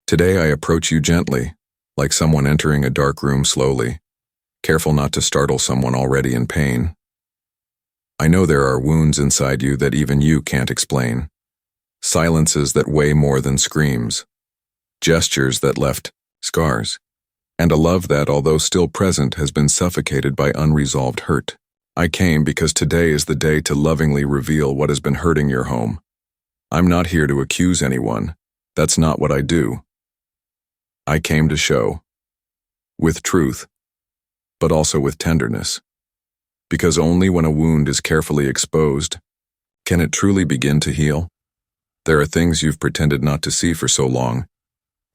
Today I approach you gently, like someone entering a dark room slowly, careful not to startle someone already in pain. I know there are wounds inside you that even you can't explain, silences that weigh more than screams, gestures that left scars, and a love that, although still present, has been suffocated by unresolved hurt. I came because today is the day to lovingly reveal what has been hurting your home. I'm not here to accuse anyone. That's not what I do. I came to show, with truth, but also with tenderness. Because only when a wound is carefully exposed can it truly begin to heal. There are things you've pretended not to see for so long,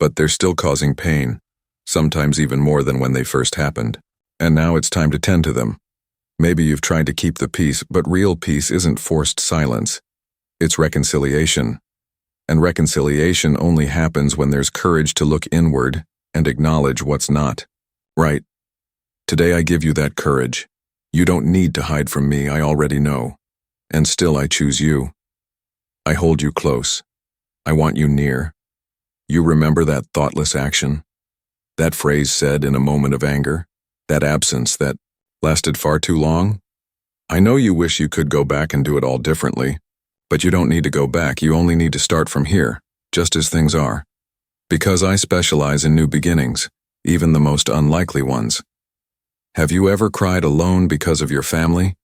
but they're still causing pain, sometimes even more than when they first happened. And now it's time to tend to them. Maybe you've tried to keep the peace, but real peace isn't forced silence. It's reconciliation. And reconciliation only happens when there's courage to look inward and acknowledge what's not right. Today I give you that courage. You don't need to hide from me, I already know. And still I choose you. I hold you close. I want you near. You remember that thoughtless action? That phrase said in a moment of anger? That absence that lasted far too long? I know you wish you could go back and do it all differently. But you don't need to go back, you only need to start from here, just as things are. Because I specialize in new beginnings, even the most unlikely ones. Have you ever cried alone because of your family?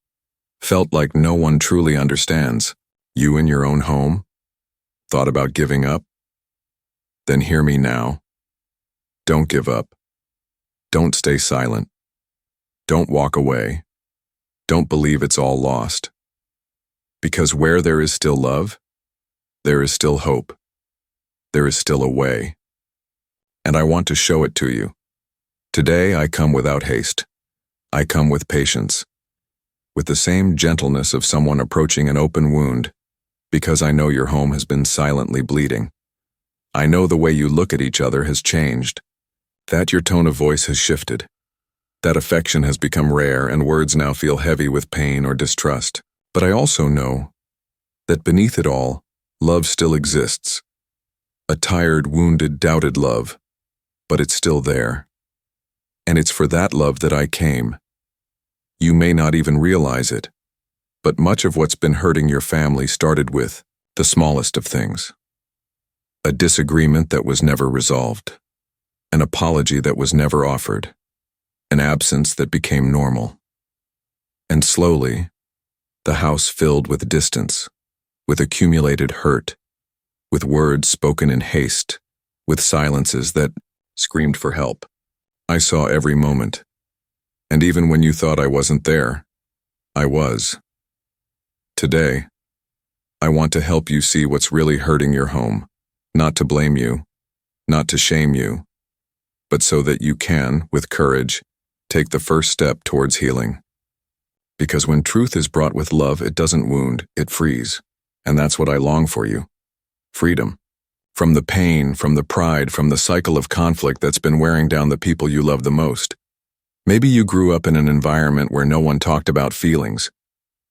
Felt like no one truly understands, you in your own home? Thought about giving up? Then hear me now. Don't give up. Don't stay silent. Don't walk away. Don't believe it's all lost. Because where there is still love, there is still hope. There is still a way. And I want to show it to you. Today I come without haste. I come with patience. With the same gentleness of someone approaching an open wound, because I know your home has been silently bleeding. I know the way you look at each other has changed. That your tone of voice has shifted. That affection has become rare and words now feel heavy with pain or distrust. But I also know that beneath it all, love still exists. A tired, wounded, doubted love, but it's still there. And it's for that love that I came. You may not even realize it, but much of what's been hurting your family started with the smallest of things. A disagreement that was never resolved. An apology that was never offered. An absence that became normal. And slowly, the house filled with distance, with accumulated hurt, with words spoken in haste, with silences that screamed for help. I saw every moment, and even when you thought I wasn't there, I was. Today, I want to help you see what's really hurting your home, not to blame you, not to shame you, but so that you can, with courage, take the first step towards healing. Because when truth is brought with love, it doesn't wound, it frees. And that's what I long for you. Freedom. From the pain, from the pride, from the cycle of conflict that's been wearing down the people you love the most. Maybe you grew up in an environment where no one talked about feelings.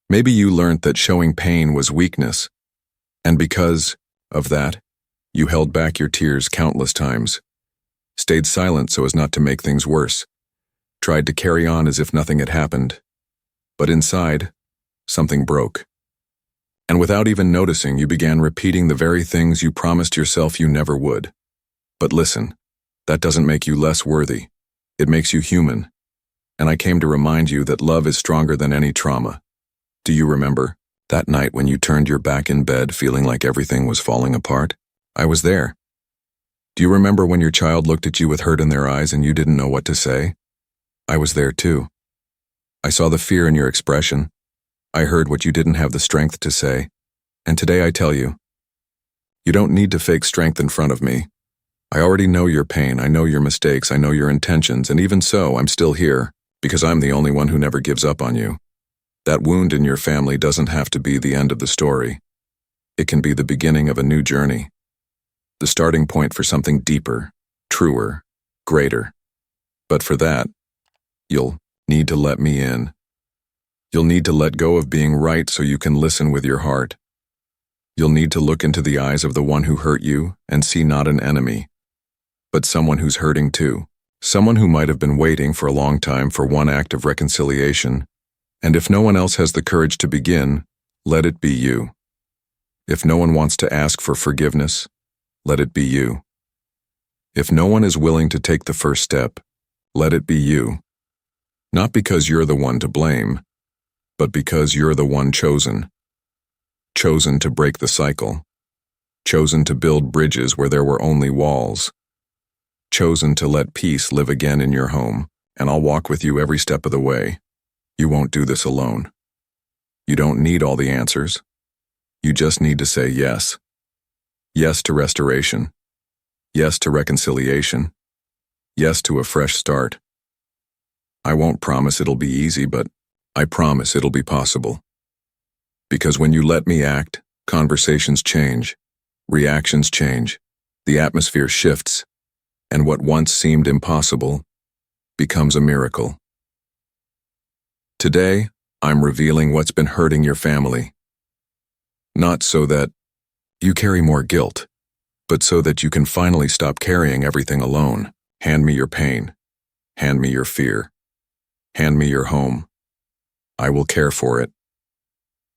Maybe you learned that showing pain was weakness. And because of that, you held back your tears countless times. Stayed silent so as not to make things worse. Tried to carry on as if nothing had happened. But inside, something broke. And without even noticing, you began repeating the very things you promised yourself you never would. But listen, that doesn't make you less worthy. It makes you human. And I came to remind you that love is stronger than any trauma. Do you remember that night when you turned your back in bed feeling like everything was falling apart? I was there. Do you remember when your child looked at you with hurt in their eyes and you didn't know what to say? I was there too. I saw the fear in your expression. I heard what you didn't have the strength to say. And today I tell you, you don't need to fake strength in front of me. I already know your pain, I know your mistakes, I know your intentions, and even so, I'm still here, because I'm the only one who never gives up on you. That wound in your family doesn't have to be the end of the story. It can be the beginning of a new journey. The starting point for something deeper, truer, greater. But for that, you'll need to let me in. You'll need to let go of being right so you can listen with your heart. You'll need to look into the eyes of the one who hurt you and see not an enemy, but someone who's hurting too. Someone who might have been waiting for a long time for one act of reconciliation. And if no one else has the courage to begin, let it be you. If no one wants to ask for forgiveness, let it be you. If no one is willing to take the first step, let it be you. Not because you're the one to blame, but because you're the one chosen. Chosen to break the cycle. Chosen to build bridges where there were only walls. Chosen to let peace live again in your home, and I'll walk with you every step of the way. You won't do this alone. You don't need all the answers. You just need to say yes. Yes to restoration. Yes to reconciliation. Yes to a fresh start. I won't promise it'll be easy, but I promise it'll be possible. Because when you let me act, conversations change, reactions change, the atmosphere shifts, and what once seemed impossible becomes a miracle. Today, I'm revealing what's been hurting your family. Not so that you carry more guilt, but so that you can finally stop carrying everything alone. Hand me your pain. Hand me your fear. Hand me your home. I will care for it.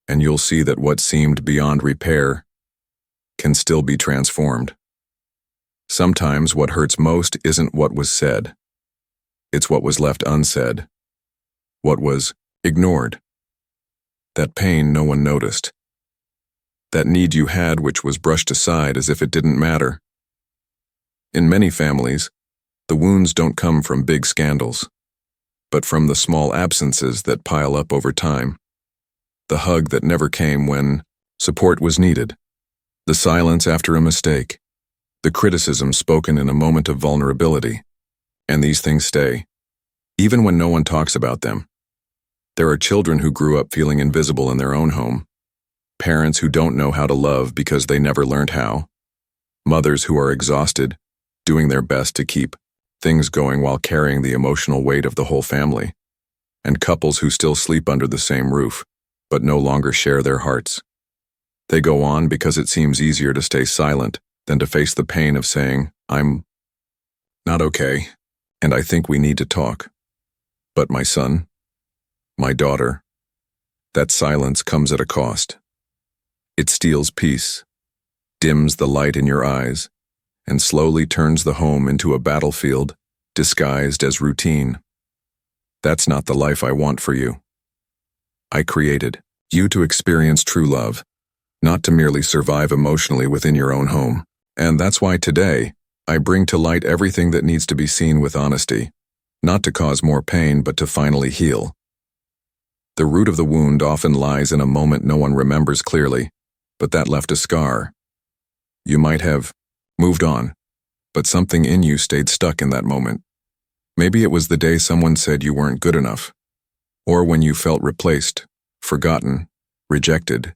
And you'll see that what seemed beyond repair can still be transformed. Sometimes what hurts most isn't what was said. It's what was left unsaid. What was ignored. That pain no one noticed. That need you had which was brushed aside as if it didn't matter. In many families, the wounds don't come from big scandals, but from the small absences that pile up over time. The hug that never came when support was needed. The silence after a mistake. The criticism spoken in a moment of vulnerability. And these things stay, even when no one talks about them. There are children who grew up feeling invisible in their own home. Parents who don't know how to love because they never learned how. Mothers who are exhausted, doing their best to keep things going while carrying the emotional weight of the whole family. And couples who still sleep under the same roof, but no longer share their hearts. They go on because it seems easier to stay silent than to face the pain of saying, I'm not okay, and I think we need to talk. But my son, my daughter, that silence comes at a cost. It steals peace, dims the light in your eyes, and slowly turns the home into a battlefield disguised as routine. That's not the life I want for you. I created you to experience true love, not to merely survive emotionally within your own home. And that's why today, I bring to light everything that needs to be seen with honesty, not to cause more pain but to finally heal. The root of the wound often lies in a moment no one remembers clearly, but that left a scar. You might have moved on, but something in you stayed stuck in that moment. Maybe it was the day someone said you weren't good enough, or when you felt replaced, forgotten, rejected,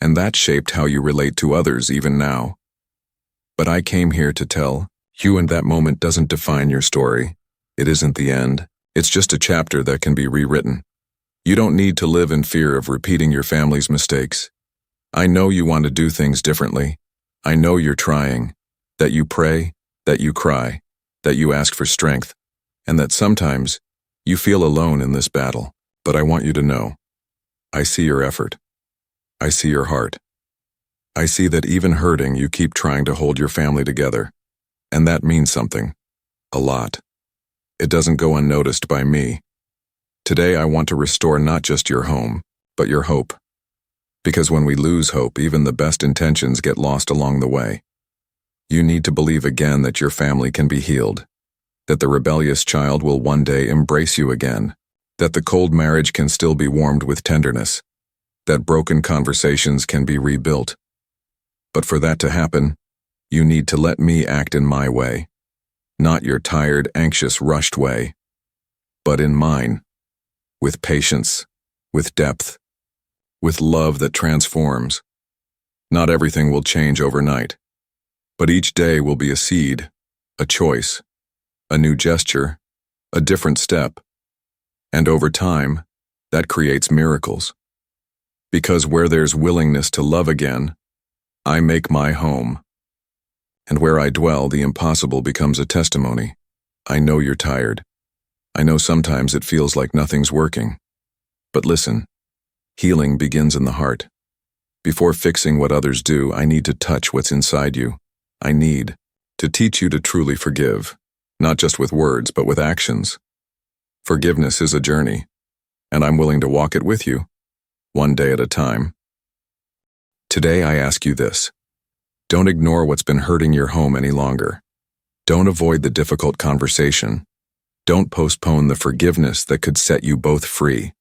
and that shaped how you relate to others even now. But I came here to tell you, and that moment doesn't define your story. It isn't the end. It's just a chapter that can be rewritten. You don't need to live in fear of repeating your family's mistakes. I know you want to do things differently. I know you're trying, that you pray, that you cry, that you ask for strength, and that sometimes you feel alone in this battle. But I want you to know, I see your effort. I see your heart. I see that even hurting, you keep trying to hold your family together. And that means something. A lot. It doesn't go unnoticed by me. Today I want to restore not just your home, but your hope. Because when we lose hope, even the best intentions get lost along the way. You need to believe again that your family can be healed. That the rebellious child will one day embrace you again. That the cold marriage can still be warmed with tenderness. That broken conversations can be rebuilt. But for that to happen, you need to let me act in my way. Not your tired, anxious, rushed way, but in mine. With patience, with depth, with love that transforms. Not everything will change overnight, but each day will be a seed, a choice, a new gesture, a different step. And over time, that creates miracles. Because where there's willingness to love again, I make my home. And where I dwell, the impossible becomes a testimony. I know you're tired. I know sometimes it feels like nothing's working. But listen, healing begins in the heart. Before fixing what others do, I need to touch what's inside you. I need to teach you to truly forgive, not just with words, but with actions. Forgiveness is a journey, and I'm willing to walk it with you, one day at a time. Today I ask you this. Don't ignore what's been hurting your home any longer. Don't avoid the difficult conversation. Don't postpone the forgiveness that could set you both free.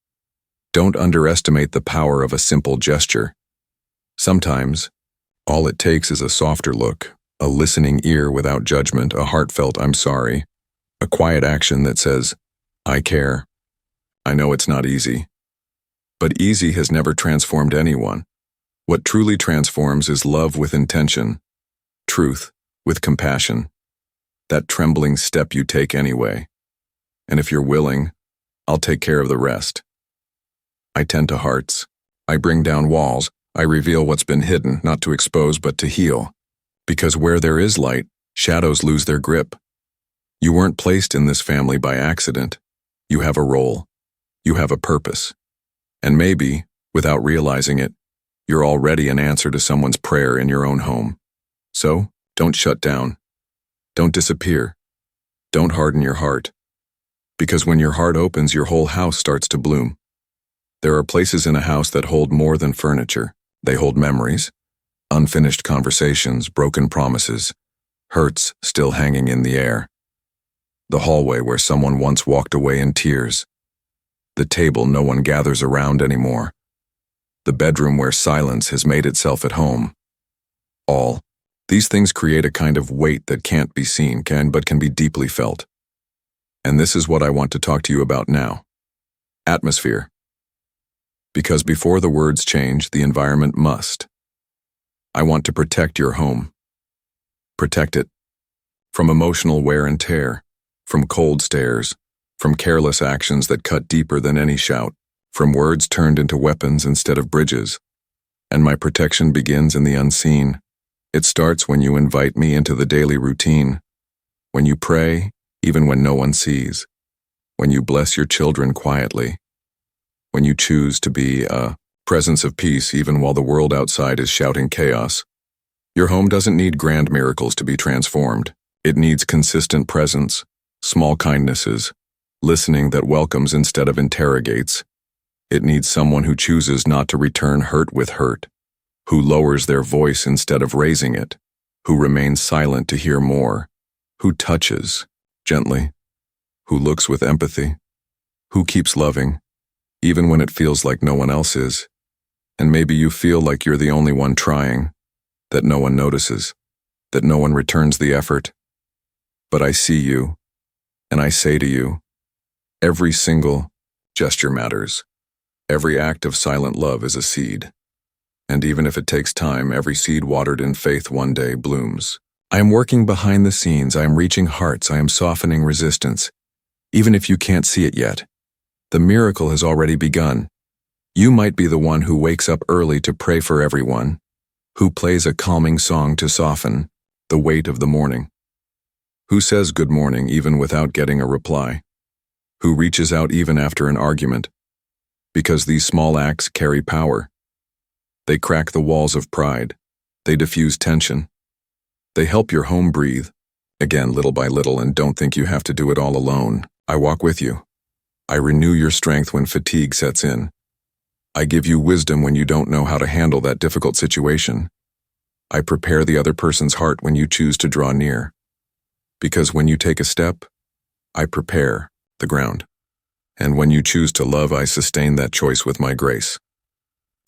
Don't underestimate the power of a simple gesture. Sometimes, all it takes is a softer look, a listening ear without judgment, a heartfelt "I'm sorry," a quiet action that says, "I care." I know it's not easy. But easy has never transformed anyone. What truly transforms is love with intention, truth with compassion, that trembling step you take anyway. And if you're willing, I'll take care of the rest. I tend to hearts. I bring down walls. I reveal what's been hidden, not to expose but to heal. Because where there is light, shadows lose their grip. You weren't placed in this family by accident. You have a role. You have a purpose. And maybe, without realizing it, you're already an answer to someone's prayer in your own home. So, don't shut down. Don't disappear. Don't harden your heart. Because when your heart opens, your whole house starts to bloom. There are places in a house that hold more than furniture. They hold memories, unfinished conversations, broken promises, hurts still hanging in the air. The hallway where someone once walked away in tears. The table no one gathers around anymore. The bedroom where silence has made itself at home. All these things create a kind of weight that can't be seen, but can be deeply felt. And this is what I want to talk to you about now. Atmosphere. Because before the words change, the environment must. I want to protect your home. Protect it. From emotional wear and tear, from cold stares, from careless actions that cut deeper than any shout, from words turned into weapons instead of bridges. And my protection begins in the unseen. It starts when you invite me into the daily routine, when you pray, even when no one sees, when you bless your children quietly, when you choose to be a presence of peace even while the world outside is shouting chaos. Your home doesn't need grand miracles to be transformed. It needs consistent presence, small kindnesses, listening that welcomes instead of interrogates. It needs someone who chooses not to return hurt with hurt, who lowers their voice instead of raising it, who remains silent to hear more, who touches gently, who looks with empathy, who keeps loving, even when it feels like no one else is. And maybe you feel like you're the only one trying, that no one notices, that no one returns the effort. But I see you, and I say to you, every single gesture matters. Every act of silent love is a seed. And even if it takes time, every seed watered in faith one day blooms. I am working behind the scenes. I am reaching hearts. I am softening resistance. Even if you can't see it yet, the miracle has already begun. You might be the one who wakes up early to pray for everyone, who plays a calming song to soften the weight of the morning, who says good morning even without getting a reply, who reaches out even after an argument. Because these small acts carry power. They crack the walls of pride. They diffuse tension. They help your home breathe, again little by little, and don't think you have to do it all alone. I walk with you. I renew your strength when fatigue sets in. I give you wisdom when you don't know how to handle that difficult situation. I prepare the other person's heart when you choose to draw near. Because when you take a step, I prepare the ground. And when you choose to love, I sustain that choice with my grace.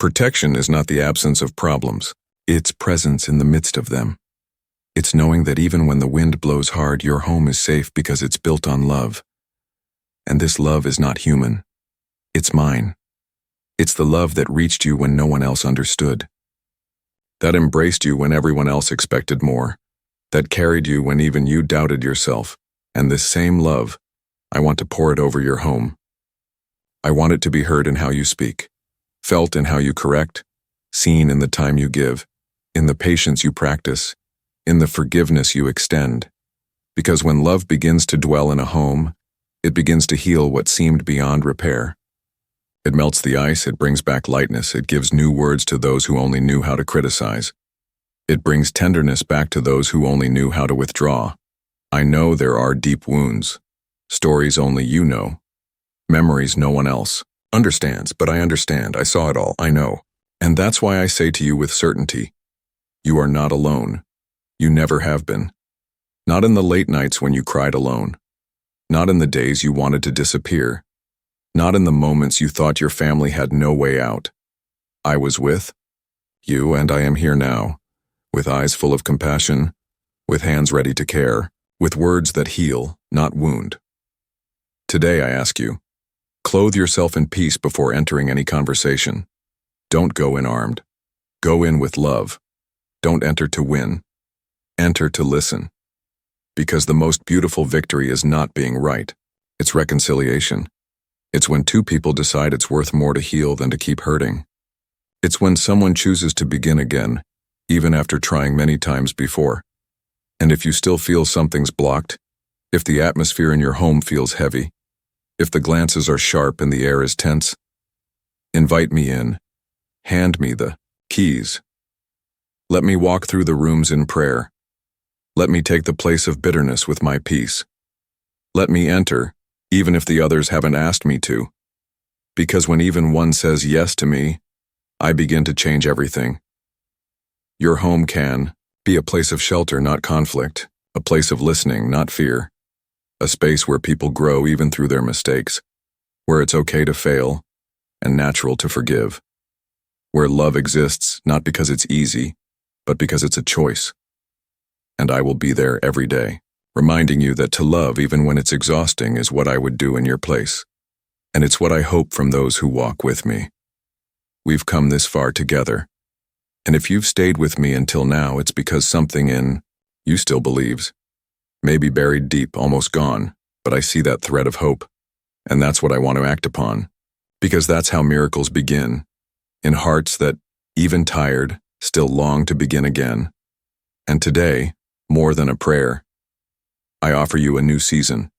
Protection is not the absence of problems. It's presence in the midst of them. It's knowing that even when the wind blows hard, your home is safe because it's built on love. And this love is not human. It's mine. It's the love that reached you when no one else understood. That embraced you when everyone else expected more. That carried you when even you doubted yourself. And this same love, I want to pour it over your home. I want it to be heard in how you speak, felt in how you correct, seen in the time you give, in the patience you practice, in the forgiveness you extend. Because when love begins to dwell in a home, it begins to heal what seemed beyond repair. It melts the ice, it brings back lightness, it gives new words to those who only knew how to criticize. It brings tenderness back to those who only knew how to withdraw. I know there are deep wounds, stories only you know, memories no one else understands, but I understand, I saw it all, I know. And that's why I say to you with certainty, you are not alone. You never have been. Not in the late nights when you cried alone. Not in the days you wanted to disappear. Not in the moments you thought your family had no way out. I was with you, and I am here now, with eyes full of compassion, with hands ready to care, with words that heal, not wound. Today I ask you, clothe yourself in peace before entering any conversation. Don't go in armed. Go in with love. Don't enter to win. Enter to listen. Because the most beautiful victory is not being right. It's reconciliation. It's when two people decide it's worth more to heal than to keep hurting. It's when someone chooses to begin again, even after trying many times before. And if you still feel something's blocked, if the atmosphere in your home feels heavy, if the glances are sharp and the air is tense, invite me in. Hand me the keys. Let me walk through the rooms in prayer. Let me take the place of bitterness with my peace. Let me enter, even if the others haven't asked me to. Because when even one says yes to me, I begin to change everything. Your home can be a place of shelter, not conflict, a place of listening, not fear, a space where people grow even through their mistakes, where it's okay to fail and natural to forgive, where love exists not because it's easy, but because it's a choice. And I will be there every day, reminding you that to love even when it's exhausting is what I would do in your place. And it's what I hope from those who walk with me. We've come this far together. And if you've stayed with me until now, it's because something in you still believes. Maybe buried deep, almost gone, but I see that thread of hope. And that's what I want to act upon. Because that's how miracles begin. In hearts that, even tired, still long to begin again. And today, more than a prayer, I offer you a new season.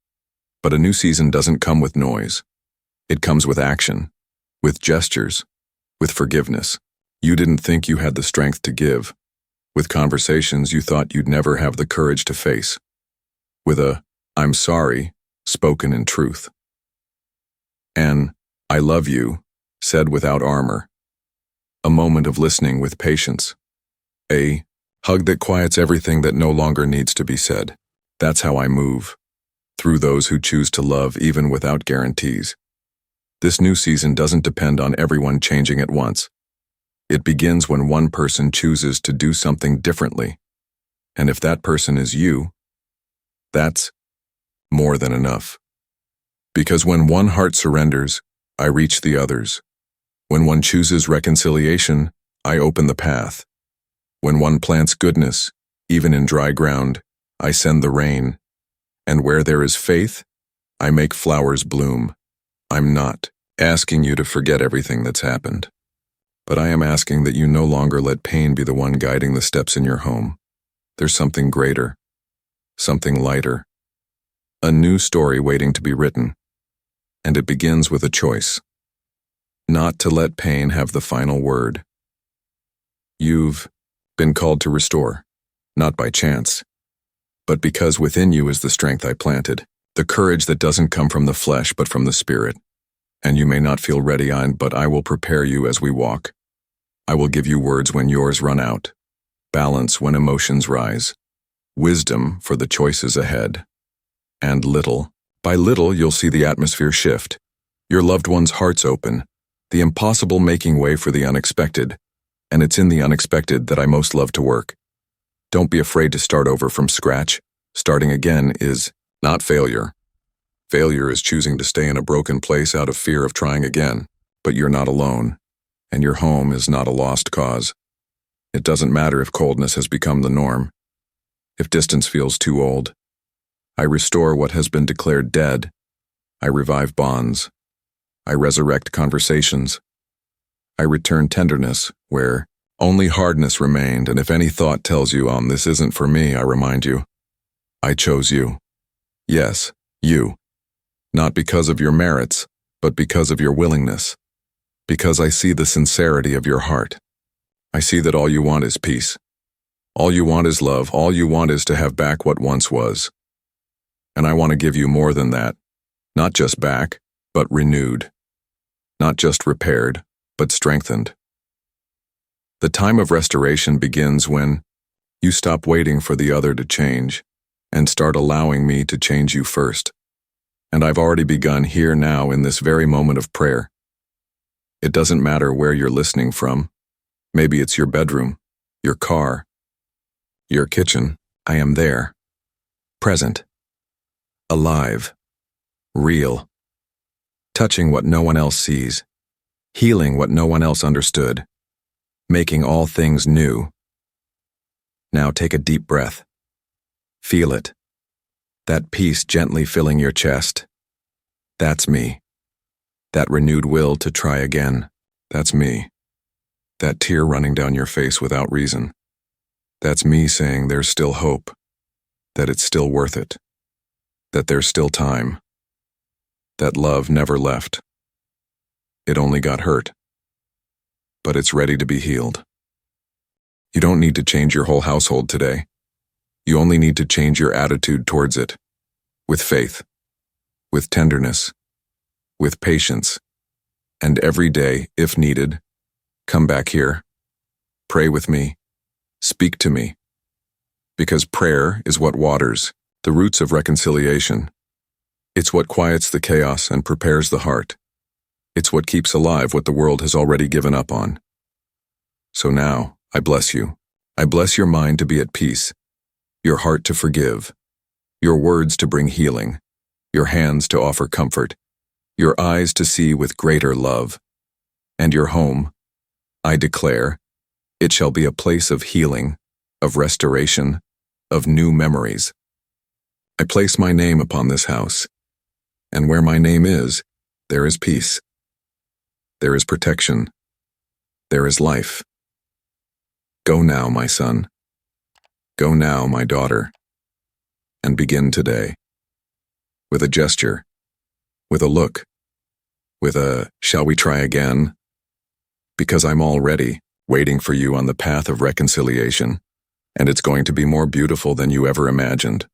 But a new season doesn't come with noise. It comes with action, with gestures, with forgiveness. You didn't think you had the strength to give, with conversations you thought you'd never have the courage to face, with a, I'm sorry, spoken in truth. An, I love you, said without armor. A moment of listening with patience. A hug that quiets everything that no longer needs to be said. That's how I move, through those who choose to love even without guarantees. This new season doesn't depend on everyone changing at once. It begins when one person chooses to do something differently. And if that person is you, that's more than enough. Because when one heart surrenders, I reach the others. When one chooses reconciliation, I open the path. When one plants goodness, even in dry ground, I send the rain. And where there is faith, I make flowers bloom. I'm not asking you to forget everything that's happened. But I am asking that you no longer let pain be the one guiding the steps in your home. There's something greater, something lighter, a new story waiting to be written. And it begins with a choice. Not to let pain have the final word. You've been called to restore, not by chance, but because within you is the strength I planted, the courage that doesn't come from the flesh but from the spirit. And you may not feel ready, but I will prepare you as we walk. I will give you words when yours run out, balance when emotions rise, wisdom for the choices ahead. And little by little you'll see the atmosphere shift, your loved ones' hearts open, the impossible making way for the unexpected. And it's in the unexpected that I most love to work. Don't be afraid to start over from scratch. Starting again is not failure. Failure is choosing to stay in a broken place out of fear of trying again. But you're not alone, and your home is not a lost cause. It doesn't matter if coldness has become the norm, if distance feels too old. I restore what has been declared dead. I revive bonds. I resurrect conversations. I return tenderness where Only hardness remained, and if any thought tells you, this isn't for me, I remind you, I chose you. Yes, you. Not because of your merits, but because of your willingness. Because I see the sincerity of your heart. I see that all you want is peace. All you want is love. All you want is to have back what once was. And I want to give you more than that. Not just back, but renewed. Not just repaired, but strengthened. The time of restoration begins when you stop waiting for the other to change and start allowing me to change you first. And I've already begun here now in this very moment of prayer. It doesn't matter where you're listening from. Maybe it's your bedroom, your car, your kitchen. I am there, present, alive, real, touching what no one else sees, healing what no one else understood, making all things new. Now take a deep breath. Feel it. That peace gently filling your chest. That's me. That renewed will to try again. That's me. That tear running down your face without reason. That's me saying there's still hope. That it's still worth it. That there's still time. That love never left. It only got hurt. But it's ready to be healed. You don't need to change your whole household today. You only need to change your attitude towards it. With faith, with tenderness, with patience, and every day, if needed, come back here, pray with me, speak to me. Because prayer is what waters the roots of reconciliation. It's what quiets the chaos and prepares the heart. It's what keeps alive what the world has already given up on. So now, I bless you. I bless your mind to be at peace, your heart to forgive, your words to bring healing, your hands to offer comfort, your eyes to see with greater love, and your home, I declare, it shall be a place of healing, of restoration, of new memories. I place my name upon this house, and where my name is, there is peace. There is protection. There is life. Go now, my son. Go now, my daughter, and begin today. With a gesture, with a look, with a, shall we try again? Because I'm already waiting for you on the path of reconciliation, and it's going to be more beautiful than you ever imagined.